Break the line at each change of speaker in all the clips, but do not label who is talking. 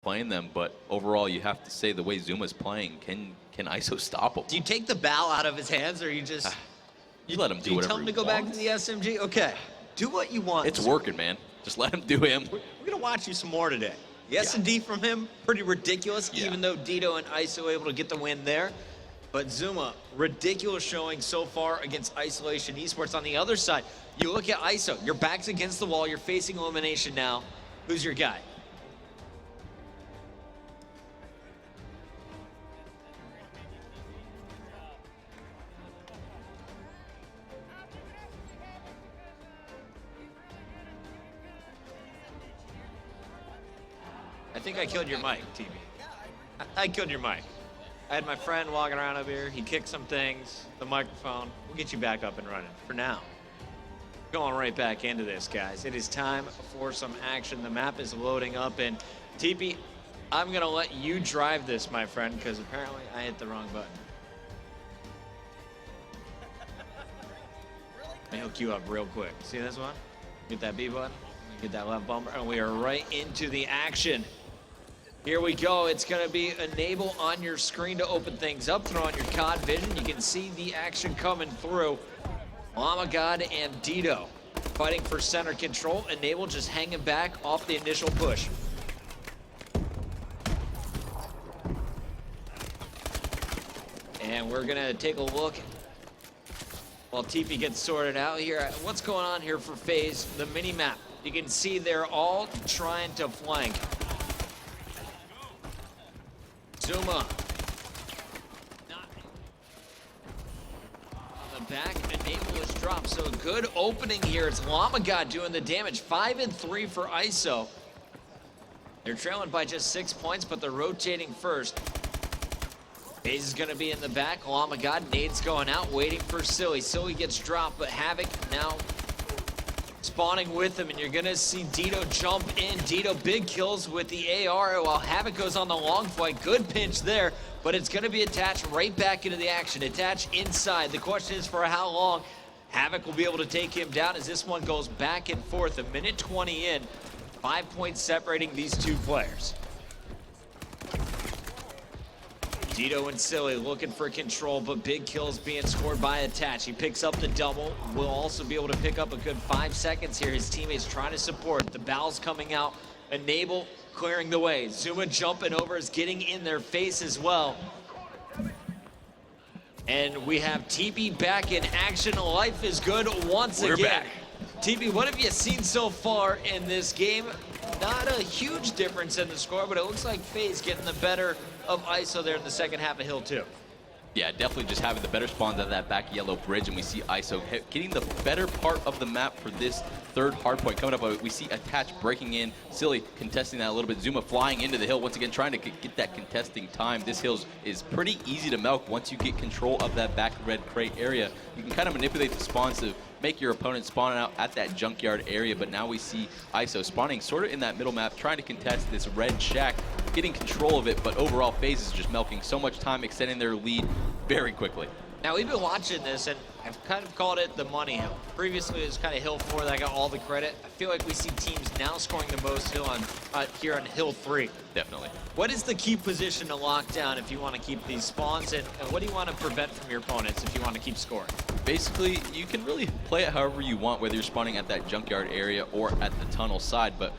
playing them, but overall you have to say the way Zuma's playing, can ISO stop him?
Do you take the ball out of his hands, or you just
you let him do whatever
you tell him to go
wants.
back to the SMG? Okay, do what you want.
It's working, man. Just let him do him.
We're gonna watch you some more today. The S&D from him, pretty ridiculous, even though Dito and ISO able to get the win there. But Zuma, ridiculous showing so far against iSolation Esports. On the other side, you look at ISO, your back's against the wall, you're facing elimination now. Who's your guy? I think I killed your mic, TV. I killed your mic. I had my friend walking around over here. He kicked some things, the microphone. We'll get you back up and running for now. Going right back into this, guys. It is time for some action. The map is loading up, and TP, I'm going to let you drive this, my friend, because apparently I hit the wrong button. Let me hook you up real quick. See this one? Get that B button, get that left bumper, and we are right into the action. Here we go. It's going to be enable on your screen to open things up. Throw on your COD vision. You can see the action coming through. Llama God and Dito fighting for center control. Enable just hanging back off the initial push. And we're going to take a look while TP gets sorted out here. What's going on here for FaZe? The mini map. You can see they're all trying to flank. Zuma. On the back, enable is dropped. So a good opening here. It's Llama God doing the damage. 5 and 3 for ISO. They're trailing by just 6 points, but they're rotating first. FaZe is going to be in the back. Llama God, nades going out, waiting for Silly. Silly gets dropped, but Havoc now spawning with him, and you're gonna see Dito jump in. Dito big kills with the AR while Havoc goes on the long flight. Good pinch there, but it's gonna be attached right back into the action. Attached inside. The question is for how long Havoc will be able to take him down as this one goes back and forth. A minute 20 in, 5 points separating these two players. Dito and Silly looking for control, but big kills being scored by Attach. He picks up the double. Will also be able to pick up a good 5 seconds here. His teammates trying to support. The bowels coming out. Enable clearing the way. Zuma jumping over is getting in their face as well. And we have TP back in action. Life is good once again.
We're back.
TP, what have you seen so far in this game? Not a huge difference in the score, but it looks like FaZe getting the better of ISO there in the second half of Hill 2.
Yeah, definitely just having the better spawns at that back yellow bridge, and we see ISO getting the better part of the map for this third hardpoint coming up. We see Attach breaking in, Silly contesting that a little bit, Zuma flying into the hill once again, trying to get that contesting time. This hill is pretty easy to milk once you get control of that back red crate area. You can kind of manipulate the spawns to make your opponent spawn out at that junkyard area, but now we see ISO spawning sort of in that middle map, trying to contest this red shack, getting control of it, but overall FaZe is just milking so much time, extending their lead very quickly.
Now we've been watching this, and I've kind of called it the money hill. Previously it was kind of Hill 4 that got all the credit. I feel like we see teams now scoring the most hill on here on Hill 3.
Definitely.
What is the key position to lock down if you want to keep these spawns, and what do you want to prevent from your opponents if you want to keep scoring?
Basically, you can really play it however you want, whether you're spawning at that junkyard area or at the tunnel side, but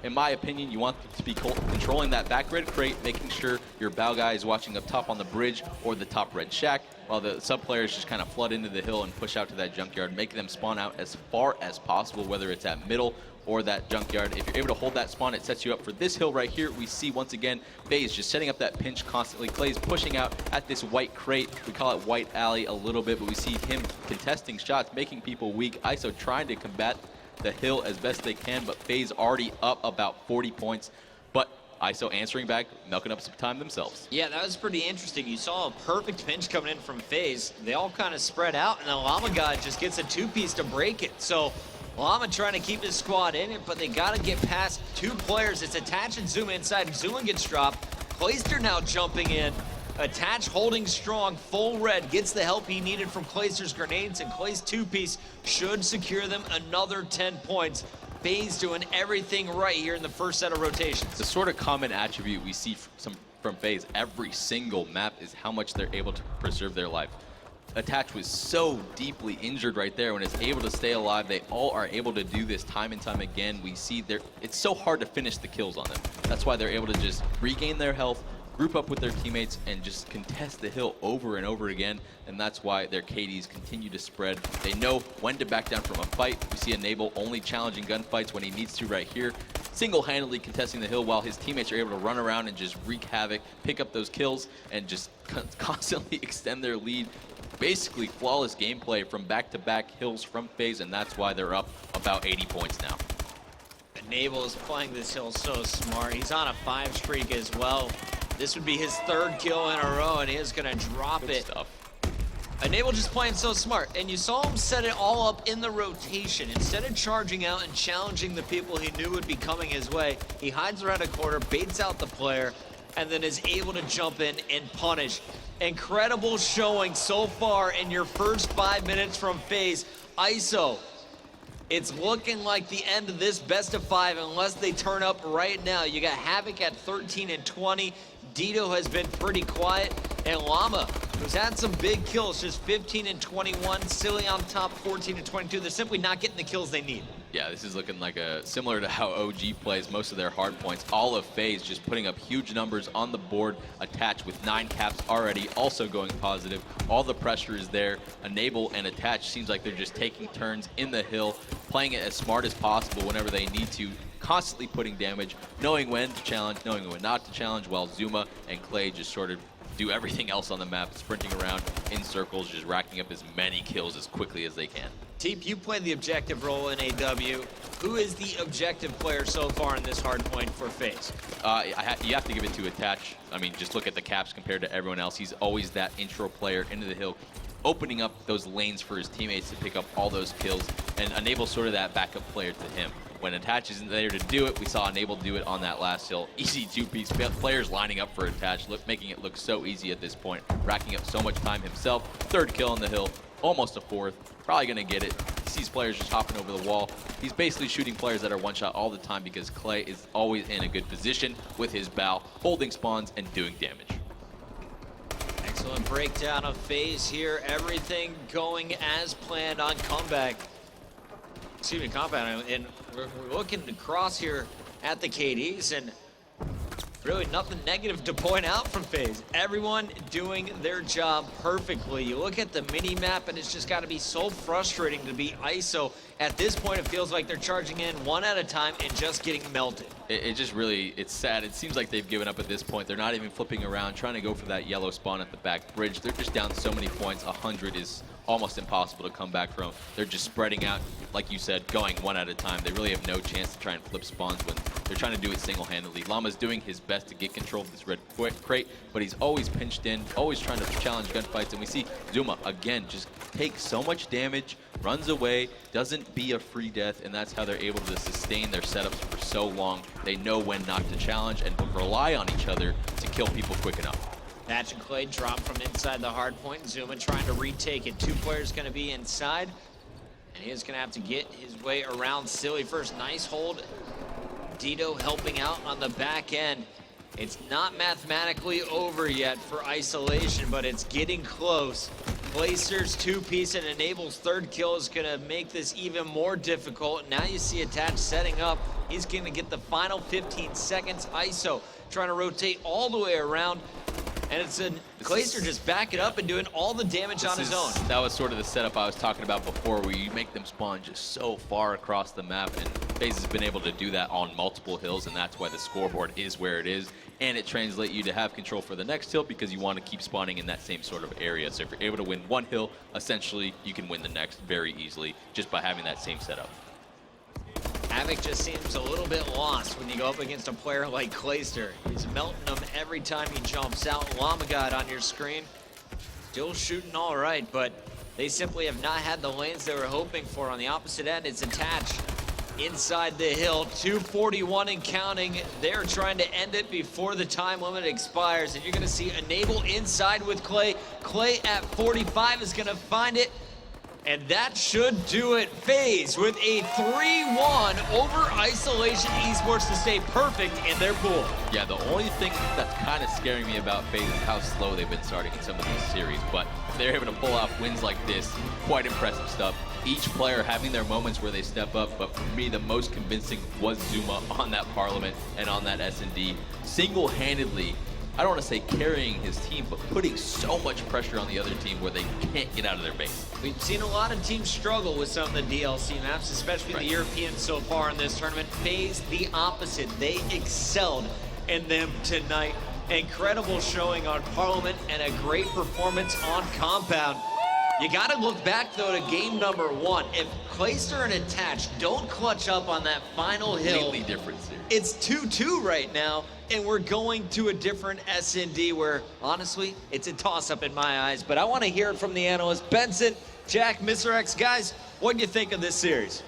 in my opinion, you want to be controlling that back red crate, making sure your bow guy is watching up top on the bridge or the top red shack, while the sub players just kind of flood into the hill and push out to that junkyard, making them spawn out as far as possible, whether it's at middle or that junkyard. If you're able to hold that spawn, it sets you up for this hill right here. We see once again FaZe just setting up that pinch constantly. Clay's pushing out at this white crate. We call it white alley a little bit, but we see him contesting shots, making people weak. ISO trying to combat the hill as best they can, but FaZe already up about 40 points. But ISO answering back, milking up some time themselves. Yeah, that was pretty interesting. You saw a perfect pinch coming in from FaZe. They all kind of spread out, and then Llama God just gets a two-piece to break it. So Llama trying to keep his squad in it, but they got to get past two players. It's Attach and Zuma inside. Zuma gets dropped. Clayster now jumping in. Attach holding strong, full red, gets the help he needed from Clayster's grenades, and Clay's two-piece should secure them another 10 points.
FaZe doing everything right here in the first set of rotations.
The sort of common attribute we see from FaZe every single map is how much they're able to preserve their life. Attach was so deeply injured right there. When it's able to stay alive, they all are able to do this time and time again. We see it's so hard to finish the kills on them. That's why they're able to just regain their health, group up with their teammates, and just contest the hill over and over again. And that's why their KDs continue to spread. They know when to back down from a fight. We see Enable only challenging gunfights when he needs to right here, single-handedly contesting the hill while his teammates are able to run around and just wreak havoc, pick up those kills, and just constantly extend their lead. Basically flawless gameplay from back-to-back hills from FaZe, and that's why they're up about 80 points now.
Enable is playing this hill so smart. He's on a 5 streak as well. This would be his 3rd kill in a row, and he is gonna drop
Good
it.
stuff.
Enable just playing so smart, and you saw him set it all up in the rotation. Instead of charging out and challenging the people he knew would be coming his way, he hides around a corner, baits out the player, and then is able to jump in and punish. Incredible showing so far in your first 5 minutes from FaZe. ISO, it's looking like the end of this best of 5 unless they turn up right now. You got Havoc at 13 and 20. Dito has been pretty quiet. And Llama, who's had some big kills, just 15 and 21. Silly on top, 14 and 22. They're simply not getting the kills they need.
Yeah, this is looking like similar to how OG plays most of their hard points. All of FaZe just putting up huge numbers on the board, Attach with 9 caps already, also going positive. All the pressure is there. Enable and Attach seems like they're just taking turns in the hill, playing it as smart as possible whenever they need to, constantly putting damage, knowing when to challenge, knowing when not to challenge, while Zuma and Clay just sort of do everything else on the map, sprinting around in circles, just racking up as many kills as quickly as they can.
Teep, you played the objective role in AW. Who is the objective player so far in this hard point for FaZe?
You have to give it to Attach. I mean, just look at the caps compared to everyone else. He's always that intro player into the hill, opening up those lanes for his teammates to pick up all those kills, and Enable sort of that backup player to him. When Attach isn't there to do it, we saw Enable do it on that last hill. Easy 2-piece, players lining up for Attach, making it look so easy at this point, racking up so much time himself. 3rd kill on the hill, almost a 4th, probably gonna get it. He sees players just hopping over the wall. He's basically shooting players that are one-shot all the time because Clay is always in a good position with his bow, holding spawns and doing damage.
Excellent breakdown of FaZe here. Everything going as planned on comeback. Excuse me, compound. And we're looking across here at the KDs, and really nothing negative to point out from FaZe. Everyone doing their job perfectly. You look at the mini-map, and it's just got to be so frustrating to be ISO. At this point, it feels like they're charging in one at a time and just getting melted.
It just really, it's sad. It seems like they've given up at this point. They're not even flipping around, trying to go for that yellow spawn at the back bridge. They're just down so many points. 100 is almost impossible to come back from. They're just spreading out, like you said, going one at a time. They really have no chance to try and flip spawns when they're trying to do it single-handedly. Llama's doing his best to get control of this red crate, but he's always pinched in, always trying to challenge gunfights. And we see Zuma, again, just take so much damage, runs away, doesn't be a free death, and that's how they're able to sustain their setups for so long. They know when not to challenge and rely on each other to kill people quick enough.
Patch and Clay drop from inside the hard point. Zuma trying to retake it. 2 players going to be inside, and he is going to have to get his way around Silly first. Nice hold. Dito helping out on the back end. It's not mathematically over yet for iSolation, but it's getting close. Placer's 2-piece and Enable's 3rd kill is going to make this even more difficult. Now you see Attach setting up. He's going to get the final 15 seconds. ISO trying to rotate all the way around. And it's Glacier just backing up and doing all the damage on his own.
That was sort of the setup I was talking about before, where you make them spawn just so far across the map, and FaZe has been able to do that on multiple hills, and that's why the scoreboard is where it is. And it translates you to have control for the next hill because you want to keep spawning in that same sort of area. So if you're able to win one hill, essentially you can win the next very easily just by having that same setup.
Havoc just seems a little bit lost when you go up against a player like Clayster. He's melting them every time he jumps out. Lamagod on your screen, still shooting all right, but they simply have not had the lanes they were hoping for. On the opposite end, it's Attached inside the hill, 241 and counting. They're trying to end it before the time limit expires, and you're gonna see Enable inside with Clay. Clay at 45 is gonna find it. And that should do it. FaZe with a 3-1 over iSolation Esports to stay perfect in their pool.
Yeah, the only thing that's kind of scaring me about FaZe is how slow they've been starting in some of these series. But if they're able to pull off wins like this, quite impressive stuff. Each player having their moments where they step up, but for me, the most convincing was Zuma on that Parliament and on that S&D. Single-handedly, I don't want to say carrying his team, but putting so much pressure on the other team where they can't get out of their base.
We've seen a lot of teams struggle with some of the DLC maps, especially the Europeans so far in this tournament. FaZe, the opposite. They excelled in them tonight. Incredible showing on Parliament and a great performance on Compound. You got to look back, though, to game number 1. If Clayster and Attach don't clutch up on that final hill,
Completely different series.
it's 2-2 right now, and we're going to a different S&D where, honestly, it's a toss-up in my eyes. But I want to hear it from the analysts. Benson, Jack, Mr. X, guys, what do you think of this series?